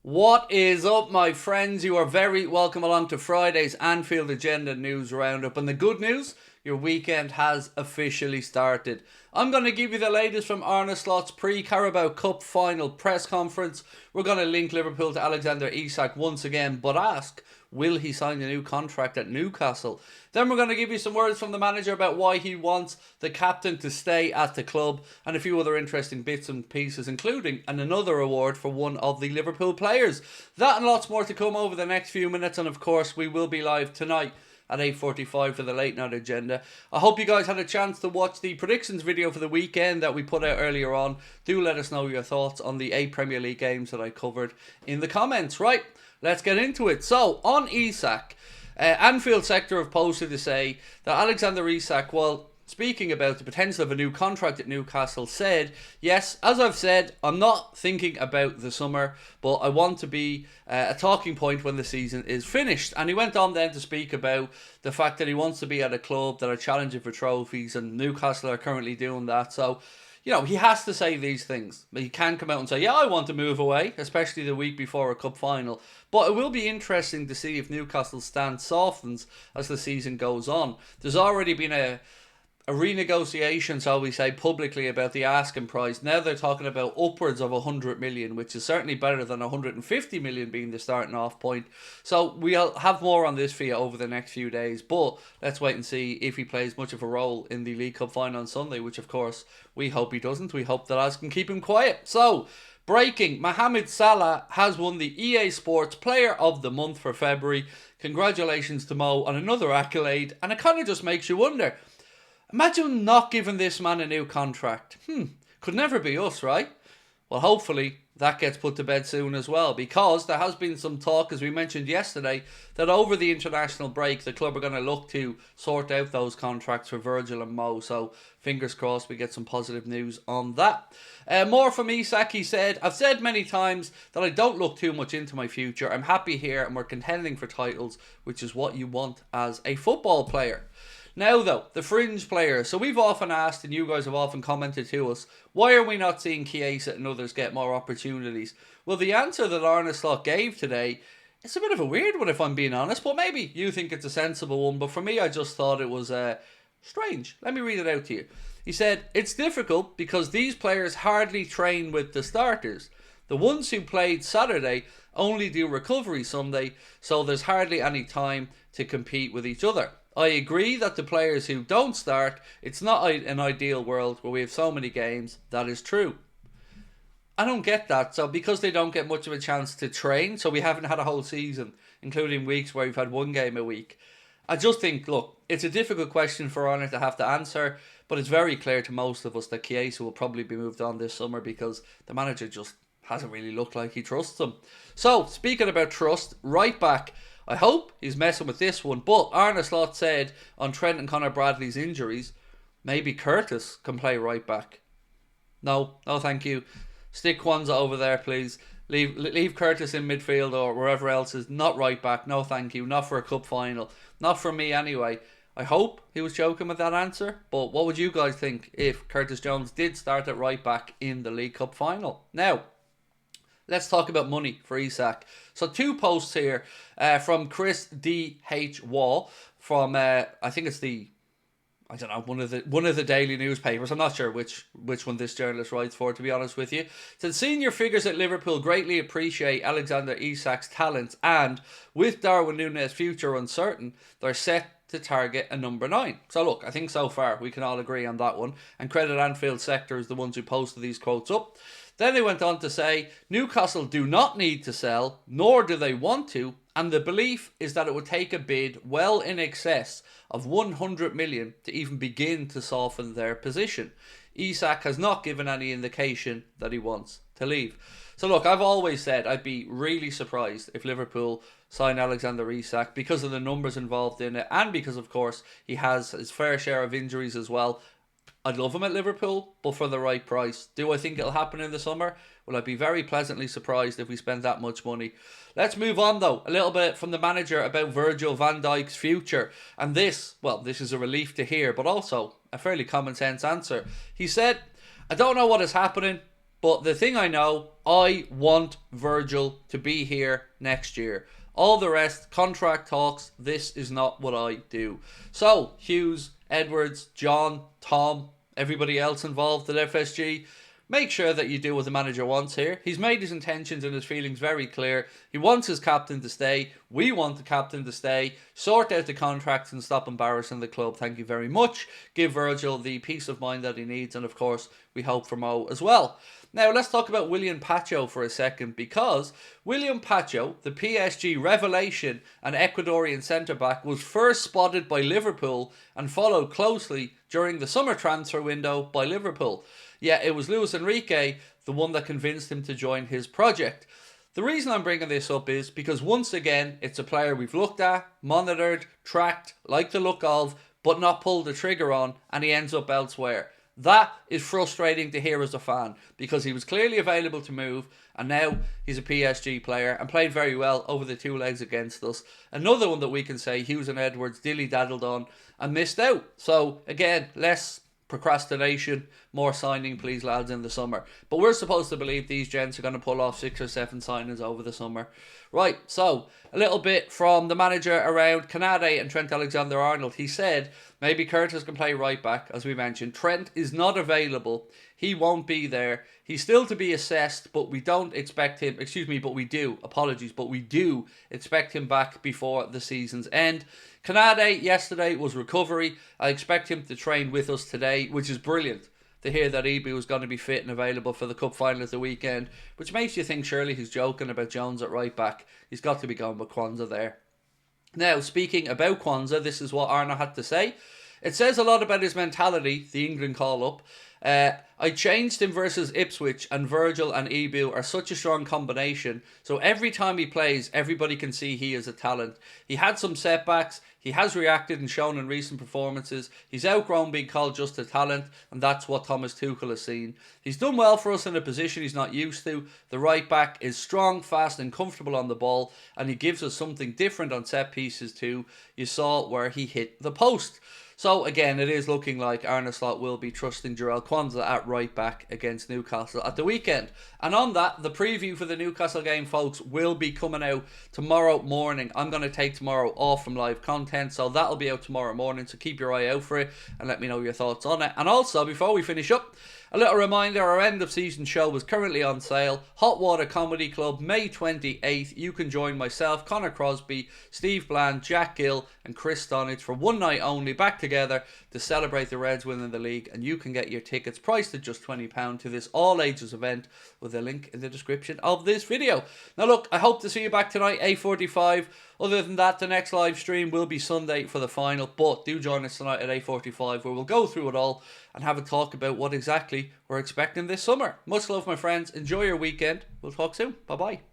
What is up, my friends? You are very welcome along to Friday's Anfield Agenda News Roundup. And the good news, your weekend has officially started. I'm going to give you the latest from Arne Slot's pre-Carabao Cup final press conference. We're going to link Liverpool to Alexander Isak once again, but ask, will he sign a new contract at Newcastle? Then we're going to give you some words from the manager about why he wants the captain to stay at the club, and a few other interesting bits and pieces, including another award for one of the Liverpool players. That and lots more to come over the next few minutes, and of course we will be live tonight at 8:45 for the late night agenda. I hope you guys had a chance to watch the predictions video for the weekend that we put out earlier on. Do let us know your thoughts on the 8 Premier League games that I covered in the comments. Right, let's get into it. So, on Isak, Anfield sector have posted to say that Alexander Isak, well, speaking about the potential of a new contract at Newcastle, said, yes, as I've said, I'm not thinking about the summer, but I want to be a talking point when the season is finished. And he went on then to speak about the fact that he wants to be at a club that are challenging for trophies, and Newcastle are currently doing that. So, you know, he has to say these things. He can come out and say, yeah, I want to move away, especially the week before a cup final. But it will be interesting to see if Newcastle's stance softens as the season goes on. There's already been a renegotiation, shall we say, publicly about the asking price. Now they're talking about upwards of 100 million, which is certainly better than 150 million being the starting off point. So we'll have more on this for you over the next few days, but let's wait and see if he plays much of a role in the League Cup final on Sunday, which of course we hope he doesn't. We hope that Az can keep him quiet. So, breaking, Mohamed Salah has won the EA Sports Player of the Month for February. Congratulations to Mo on another accolade, and it kind of just makes you wonder, imagine not giving this man a new contract. Could never be us, right? Well, hopefully that gets put to bed soon as well, because there has been some talk, as we mentioned yesterday, that over the international break the club are going to look to sort out those contracts for Virgil and Mo. So fingers crossed we get some positive news on that. More from Isak. He said, I've said many times that I don't look too much into my future. I'm happy here and we're contending for titles, which is what you want as a football player. Now though, the fringe players. So we've often asked, and you guys have often commented to us, why are we not seeing Chiesa and others get more opportunities? Well, the answer that Arne Slot gave today, it's a bit of a weird one if I'm being honest, but maybe you think it's a sensible one. But for me, I just thought it was strange. Let me read it out to you. He said, it's difficult because these players hardly train with the starters. The ones who played Saturday only do recovery Sunday, so there's hardly any time to compete with each other. I agree that the players who don't start, it's not an ideal world where we have so many games. That is true. I don't get that. So because they don't get much of a chance to train, so we haven't had a whole season, including weeks where we've had one game a week. I just think, look, it's a difficult question for Arne to have to answer, but it's very clear to most of us that Chiesa will probably be moved on this summer because the manager just hasn't really looked like he trusts him. So, speaking about trust, right back, I hope he's messing with this one, but Arne Slot said on Trent and Conor Bradley's injuries, maybe Curtis can play right back. No thank you. Stick Kwanzaa over there, please. Leave Curtis in midfield or wherever else is not right back. No thank you. Not for a cup final. Not for me anyway. I hope he was joking with that answer, but what would you guys think if Curtis Jones did start at right back in the League Cup final? Now, let's talk about money for Isak. So 2 posts here from Chris D.H. Wall from, I think it's one of the daily newspapers. I'm not sure which one this journalist writes for, to be honest with you. It said, senior figures at Liverpool greatly appreciate Alexander Isak's talents, and with Darwin Núñez's future uncertain, they're set to target a number 9. So look, I think so far we can all agree on that one, and credit Anfield sector as the ones who posted these quotes up. Then they went on to say, Newcastle do not need to sell, nor do they want to, and the belief is that it would take a bid well in excess of 100 million to even begin to soften their position. Isak has not given any indication that he wants to leave. So look, I've always said I'd be really surprised if Liverpool sign Alexander Isak because of the numbers involved in it, and because of course he has his fair share of injuries as well. I'd love him at Liverpool, but for the right price. Do I think it'll happen in the summer? Well, I'd be very pleasantly surprised if we spend that much money. Let's move on though, a little bit from the manager about Virgil van Dijk's future. And this is a relief to hear, but also a fairly common sense answer. He said, I don't know what is happening, But the thing I know, I want Virgil to be here next year. All the rest, contract talks, this is not what I do. So, Hughes, Edwards, John, Tom, everybody else involved at FSG, make sure that you do what the manager wants here. He's made his intentions and his feelings very clear. He wants his captain to stay. We want the captain to stay. Sort out the contracts and stop embarrassing the club. Thank you very much. Give Virgil the peace of mind that he needs. And of course, we hope for Mo as well. Now, let's talk about William Pacho for a second, because William Pacho, the PSG revelation and Ecuadorian centre-back, was first spotted by Liverpool and followed closely during the summer transfer window by Liverpool. Yeah, it was Luis Enrique, the one that convinced him to join his project. The reason I'm bringing this up is because, once again, it's a player we've looked at, monitored, tracked, like the look of, but not pulled the trigger on, and he ends up elsewhere. That is frustrating to hear as a fan, because he was clearly available to move, and now he's a PSG player and played very well over the 2 legs against us. Another one that we can say Hughes and Edwards dilly-daddled on and missed out. So again, less procrastination, more signing please lads in the summer. But we're supposed to believe these gents are going to pull off 6 or 7 signings over the summer. Right, so a little bit from the manager around Canade and Trent Alexander-Arnold. He said maybe Curtis can play right back, as we mentioned. Trent is not available. He won't be there. He's still to be assessed, but we don't expect him, but we do expect him back before the season's end. Canade yesterday was recovery. I expect him to train with us today, which is brilliant to hear that Ibu was going to be fit and available for the cup final at the weekend, which makes you think surely he's joking about Jones at right back. He's got to be going with Kwanzaa there. Now, speaking about Kwanzaa, this is what Arna had to say. It says a lot about his mentality, the England call-up. I changed him versus Ipswich, and Virgil and Ibu are such a strong combination. So every time he plays, everybody can see he is a talent. He had some setbacks. He has reacted and shown in recent performances. He's outgrown being called just a talent, and that's what Thomas Tuchel has seen. He's done well for us in a position he's not used to. The right back is strong, fast and comfortable on the ball, and he gives us something different on set pieces too. You saw where he hit the post. So again, it is looking like Arne Slot will be trusting Jarell Kwanzaa at right back against Newcastle at the weekend. And on that, the preview for the Newcastle game, folks, will be coming out tomorrow morning. I'm going to take tomorrow off from live content, so that'll be out tomorrow morning. So keep your eye out for it and let me know your thoughts on it. And also, before we finish up, a little reminder, our end of season show is currently on sale. Hot Water Comedy Club, May 28th. You can join myself, Connor Crosby, Steve Bland, Jack Gill and Chris Stonich for one night only, back together to celebrate the Reds winning the league. And you can get your tickets priced at just £20 to this all ages event with a link in the description of this video. Now look, I hope to see you back tonight, 8:45. Other than that, the next live stream will be Sunday for the final, but do join us tonight at 8:45 where we'll go through it all and have a talk about what exactly we're expecting this summer. Much love, my friends. Enjoy your weekend. We'll talk soon. Bye-bye.